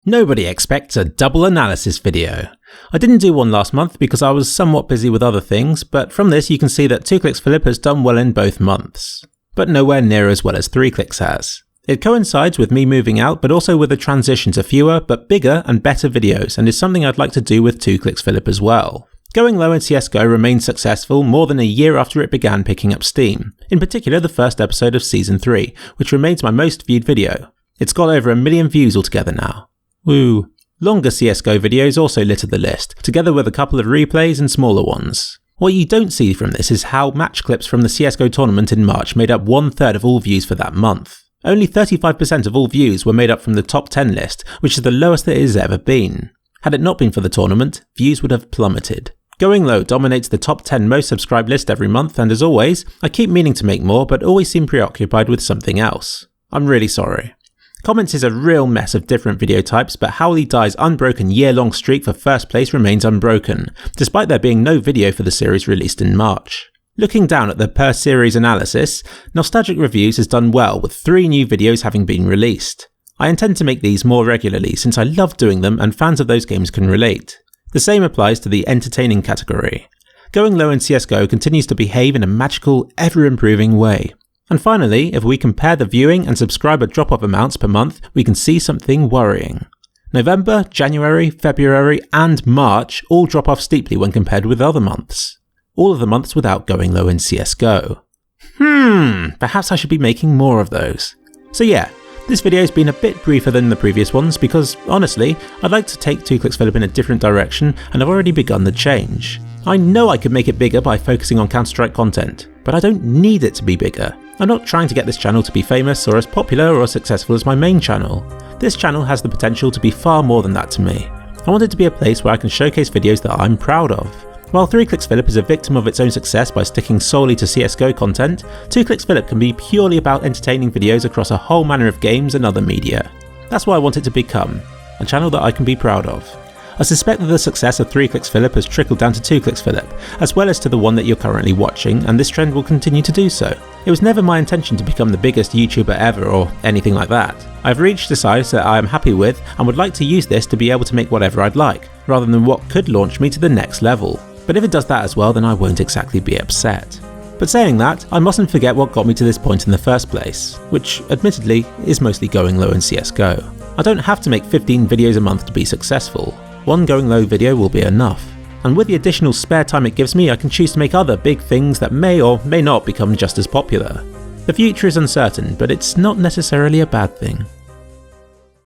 Nobody expects a double analysis video. I didn't do one last month because I was somewhat busy with other things, but from this you can see that 2kliksphilip has done well in both months. But nowhere near as well as 3kliks has. It coincides with me moving out, but also with a transition to fewer but bigger and better videos, and is something I'd like to do with 2kliksphilip as well. Going low in CSGO remained successful more than a year after it began picking up steam, in particular the first episode of Season 3, which remains my most viewed video. It's got over 1 million views altogether now. Woo. Longer CSGO videos also litter the list, together with a couple of replays and smaller ones. What you don't see from this is how match clips from the CSGO tournament in March made up 1/3 of all views for that month. Only 35% of all views were made up from the top 10 list, which is the lowest it has ever been. Had it not been for the tournament, views would have plummeted. Going Low dominates the top 10 most subscribed list every month, and as always, I keep meaning to make more but always seem preoccupied with something else. I'm really sorry. Comments is a real mess of different video types, but Howley Die's unbroken year-long streak for first place remains unbroken, despite there being no video for the series released in March. Looking down at the per-series analysis, Nostalgic Reviews has done well with 3 new videos having been released. I intend to make these more regularly since I love doing them and fans of those games can relate. The same applies to the entertaining category. Going Low in CSGO continues to behave in a magical, ever-improving way. And finally, if we compare the viewing and subscriber drop-off amounts per month, we can see something worrying. November, January, February and March all drop off steeply when compared with other months. All of the months without Going Low in CSGO. Perhaps I should be making more of those. So yeah, this video's been a bit briefer than the previous ones because, honestly, I'd like to take 2kliksphilip in a different direction and I've already begun the change. I know I could make it bigger by focusing on Counter-Strike content, but I don't need it to be bigger. I'm not trying to get this channel to be famous or as popular or as successful as my main channel. This channel has the potential to be far more than that to me. I want it to be a place where I can showcase videos that I'm proud of. While 3kliksphilip is a victim of its own success by sticking solely to CSGO content, 2kliksphilip can be purely about entertaining videos across a whole manner of games and other media. That's what I want it to become, a channel that I can be proud of. I suspect that the success of 3kliksphilip has trickled down to 2kliksphilip, as well as to the one that you're currently watching, and this trend will continue to do so. It was never my intention to become the biggest YouTuber ever or anything like that. I've reached a size that I am happy with and would like to use this to be able to make whatever I'd like, rather than what could launch me to the next level. But if it does that as well, then I won't exactly be upset. But saying that, I mustn't forget what got me to this point in the first place, which admittedly is mostly Going Low in CSGO. I don't have to make 15 videos a month to be successful. One Going Low video will be enough. And with the additional spare time it gives me, I can choose to make other big things that may or may not become just as popular. The future is uncertain, but it's not necessarily a bad thing.